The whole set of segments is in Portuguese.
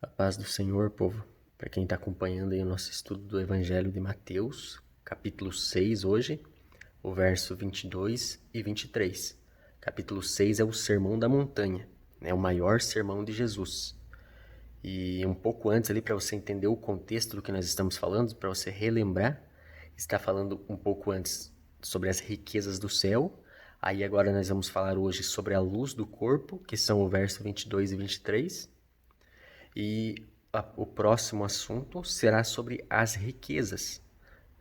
A paz do Senhor, povo. Para quem está acompanhando aí o nosso estudo do Evangelho de Mateus, capítulo 6 hoje, o verso 22 e 23. Capítulo 6 é o Sermão da Montanha, né? O maior sermão de Jesus. E um pouco antes ali, para você entender o contexto do que nós estamos falando, para você relembrar, está falando um pouco antes sobre as riquezas do céu. Aí agora nós vamos falar hoje sobre a luz do corpo, que são o verso 22 e 23. E o próximo assunto será sobre as riquezas,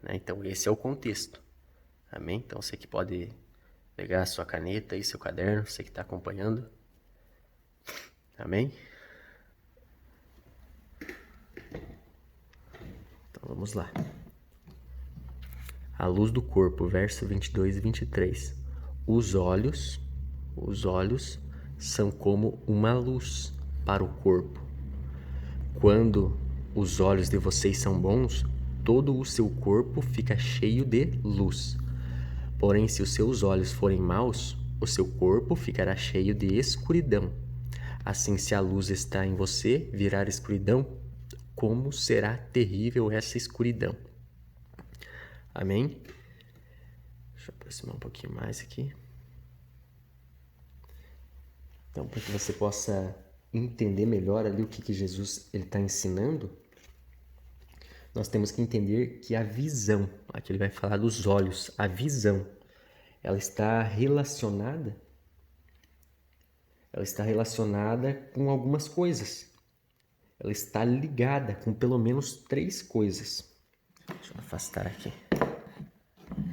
né? Então, esse é o contexto. Amém? Então, você que pode pegar a sua caneta e seu caderno, você que está acompanhando. Amém? Então, vamos lá. A luz do corpo, verso 22 e 23. Os olhos são como uma luz para o corpo. Quando os olhos de vocês são bons, todo o seu corpo fica cheio de luz. Porém, se os seus olhos forem maus, o seu corpo ficará cheio de escuridão. Assim, se a luz está em você virar escuridão, como será terrível essa escuridão? Amém? Deixa eu aproximar um pouquinho mais aqui. Então, para que você possa entender melhor ali o que Jesus está ensinando, nós temos que entender que a visão, aqui ele vai falar dos olhos, a visão, ela está relacionada com algumas coisas. Ela está ligada com pelo menos 3 coisas. Deixa eu afastar aqui.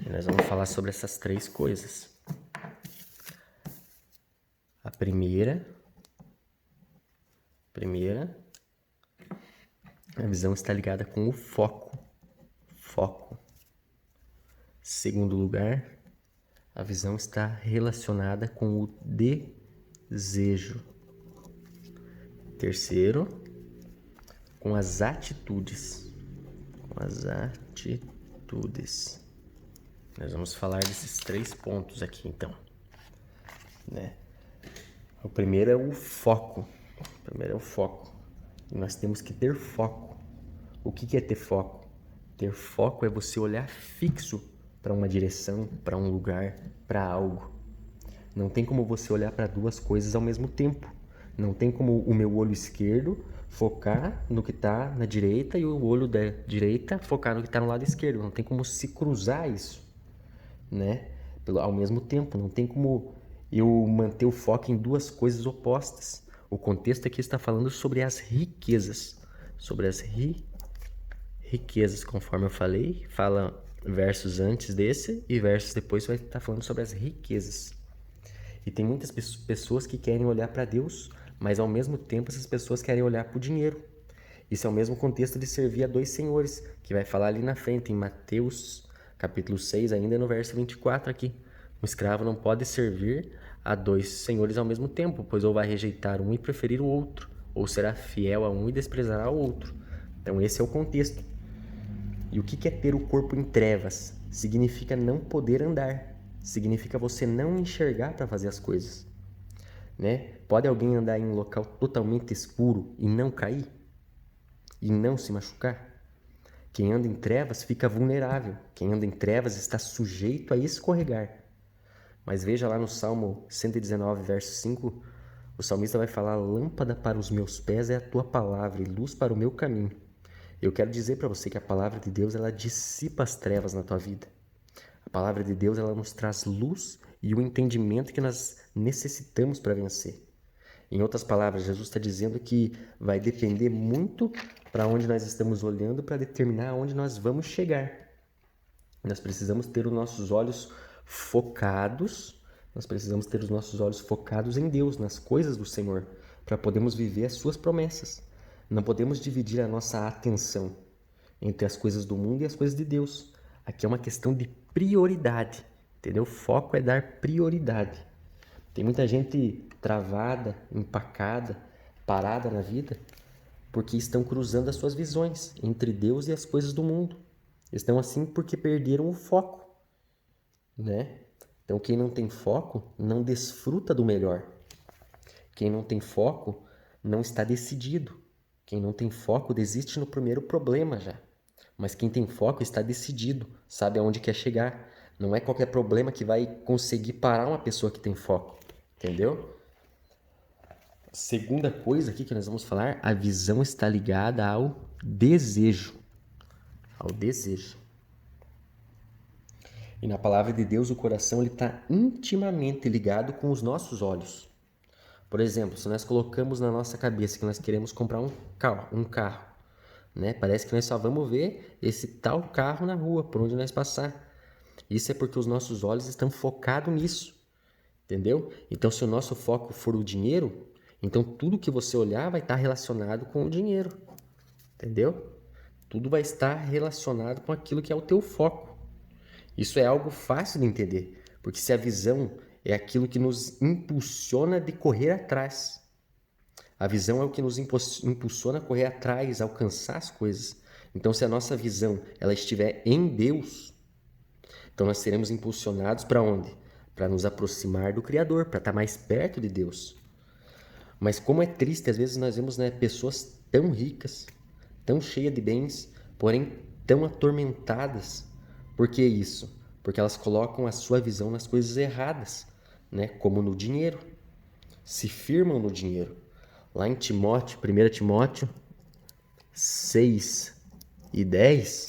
E nós vamos falar sobre essas 3 coisas. A primeira, a visão está ligada com o foco. Segundo lugar, a visão está relacionada com o desejo. Terceiro, com as atitudes. Nós vamos falar desses 3 pontos aqui, então. Né? O primeiro é o foco. E nós temos que ter foco. O que é ter foco? Ter foco é você olhar fixo para uma direção, para um lugar, para algo. Não tem como você olhar para 2 coisas ao mesmo tempo. Não tem como o meu olho esquerdo focar no que está na direita e o olho da direita focar no que está no lado esquerdo. Não tem como se cruzar isso, né? Ao mesmo tempo, não tem como eu manter o foco em 2 coisas opostas. O contexto aqui está falando sobre as riquezas, riquezas, conforme eu falei, fala versos antes desse e versos depois vai estar falando sobre as riquezas. E tem muitas pessoas que querem olhar para Deus, mas ao mesmo tempo essas pessoas querem olhar para o dinheiro. Isso é o mesmo contexto de servir a 2 senhores, que vai falar ali na frente, em Mateus capítulo 6, ainda no verso 24 aqui. Um escravo não pode servir a 2 senhores ao mesmo tempo, pois ou vai rejeitar um e preferir o outro, ou será fiel a um e desprezará o outro. Então esse é o contexto. E o que é ter o corpo em trevas? Significa não poder andar. Significa você não enxergar para fazer as coisas. Né? Pode alguém andar em um local totalmente escuro e não cair? E não se machucar? Quem anda em trevas fica vulnerável. Quem anda em trevas está sujeito a escorregar. Mas veja lá no Salmo 119, verso 5, o salmista vai falar: lâmpada para os meus pés é a tua palavra e luz para o meu caminho. Eu quero dizer para você que a palavra de Deus, ela dissipa as trevas na tua vida. A palavra de Deus, ela nos traz luz e o entendimento que nós necessitamos para vencer. Em outras palavras, Jesus está dizendo que vai depender muito para onde nós estamos olhando para determinar aonde nós vamos chegar. Nós precisamos ter os nossos olhos focados, em Deus, nas coisas do Senhor, para podermos viver as suas promessas. Não podemos dividir a nossa atenção entre as coisas do mundo e as coisas de Deus. Aqui é uma questão de prioridade, entendeu? O foco é dar prioridade. Tem muita gente travada, empacada, parada na vida, porque estão cruzando as suas visões entre Deus e as coisas do mundo. Estão assim porque perderam o foco, né? Então, quem não tem foco não desfruta do melhor. Quem não tem foco não está decidido. Quem não tem foco desiste no primeiro problema já. Mas quem tem foco está decidido, sabe aonde quer chegar. Não é qualquer problema que vai conseguir parar uma pessoa que tem foco, entendeu? Segunda coisa aqui que nós vamos falar, a visão está ligada ao desejo. Ao desejo. E na palavra de Deus, o coração está intimamente ligado com os nossos olhos. Por exemplo, se nós colocamos na nossa cabeça que nós queremos comprar um carro, né? Parece que nós só vamos ver esse tal carro na rua, por onde nós passar. Isso é porque os nossos olhos estão focados nisso, entendeu? Então, se o nosso foco for o dinheiro, então tudo que você olhar vai estar relacionado com o dinheiro, entendeu? Tudo vai estar relacionado com aquilo que é o teu foco. Isso é algo fácil de entender, porque se a visão é aquilo que nos impulsiona de correr atrás. A visão é o que nos impulsiona a correr atrás, a alcançar as coisas. Então, se a nossa visão ela estiver em Deus, então nós seremos impulsionados para onde? Para nos aproximar do Criador, para estar mais perto de Deus. Mas como é triste, às vezes nós vemos, né, pessoas tão ricas, tão cheias de bens, porém tão atormentadas. Por que isso? Porque elas colocam a sua visão nas coisas erradas, né? Como no dinheiro. Se firmam no dinheiro. Lá em Timóteo, 1 Timóteo 6:10,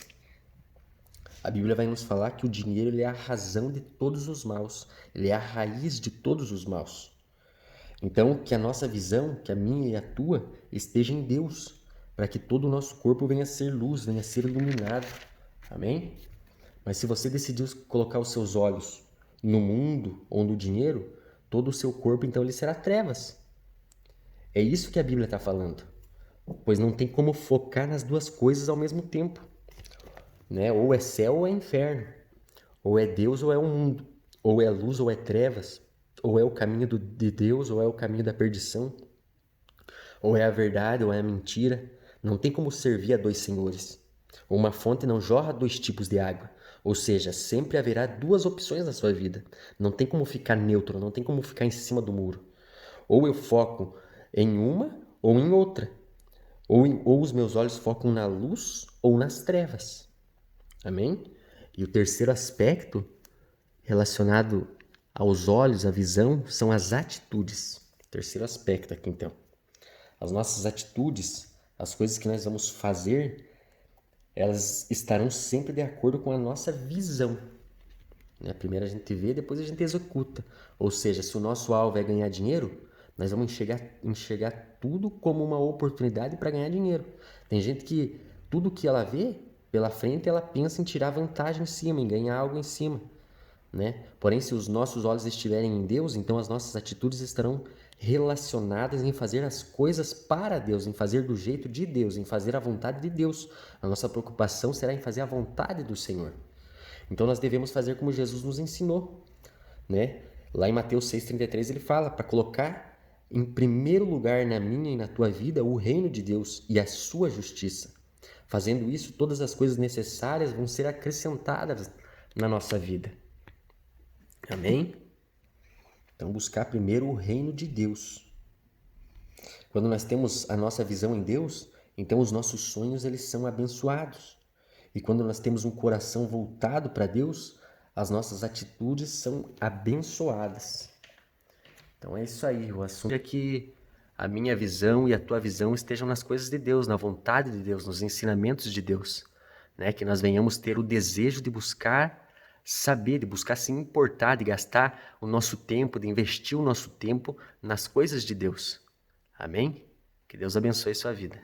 a Bíblia vai nos falar que o dinheiro ele é a razão de todos os maus. Ele é a raiz de todos os maus. Então, que a nossa visão, que a minha e a tua, esteja em Deus, para que todo o nosso corpo venha a ser luz, venha a ser iluminado. Amém? Mas se você decidir colocar os seus olhos no mundo ou no dinheiro, todo o seu corpo, então, ele será trevas. É isso que a Bíblia está falando. Pois não tem como focar nas duas coisas ao mesmo tempo, né? Ou é céu ou é inferno. Ou é Deus ou é o mundo. Ou é luz ou é trevas. Ou é o caminho de Deus ou é o caminho da perdição. Ou é a verdade ou é a mentira. Não tem como servir a dois senhores. Uma fonte não jorra dois tipos de água. Ou seja, sempre haverá duas opções na sua vida. Não tem como ficar neutro, não tem como ficar em cima do muro. Ou eu foco em uma ou em outra. Ou os meus olhos focam na luz ou nas trevas. Amém? E o terceiro aspecto relacionado aos olhos, à visão, são as atitudes. Terceiro aspecto aqui, então. As nossas atitudes, as coisas que nós vamos fazer, elas estarão sempre de acordo com a nossa visão. Né? Primeiro a gente vê, depois a gente executa. Ou seja, se o nosso alvo é ganhar dinheiro, nós vamos enxergar tudo como uma oportunidade para ganhar dinheiro. Tem gente que tudo que ela vê pela frente, ela pensa em tirar vantagem em cima, em ganhar algo em cima, né? Porém, se os nossos olhos estiverem em Deus, então as nossas atitudes estarão relacionadas em fazer as coisas para Deus, em fazer do jeito de Deus, em fazer a vontade de Deus. A nossa preocupação será em fazer a vontade do Senhor. Então nós devemos fazer como Jesus nos ensinou, né? Lá em Mateus 6,33 ele fala para colocar em primeiro lugar na minha e na tua vida o reino de Deus e a sua justiça. Fazendo isso, todas as coisas necessárias vão ser acrescentadas na nossa vida. Amém? Então, buscar primeiro o reino de Deus. Quando nós temos a nossa visão em Deus, então os nossos sonhos eles são abençoados. E quando nós temos um coração voltado para Deus, as nossas atitudes são abençoadas. Então é isso aí, o assunto é que a minha visão e a tua visão estejam nas coisas de Deus, na vontade de Deus, nos ensinamentos de Deus, né? Que nós venhamos ter o desejo de buscar saber, de buscar se importar, de gastar o nosso tempo, de investir o nosso tempo nas coisas de Deus. Amém? Que Deus abençoe sua vida.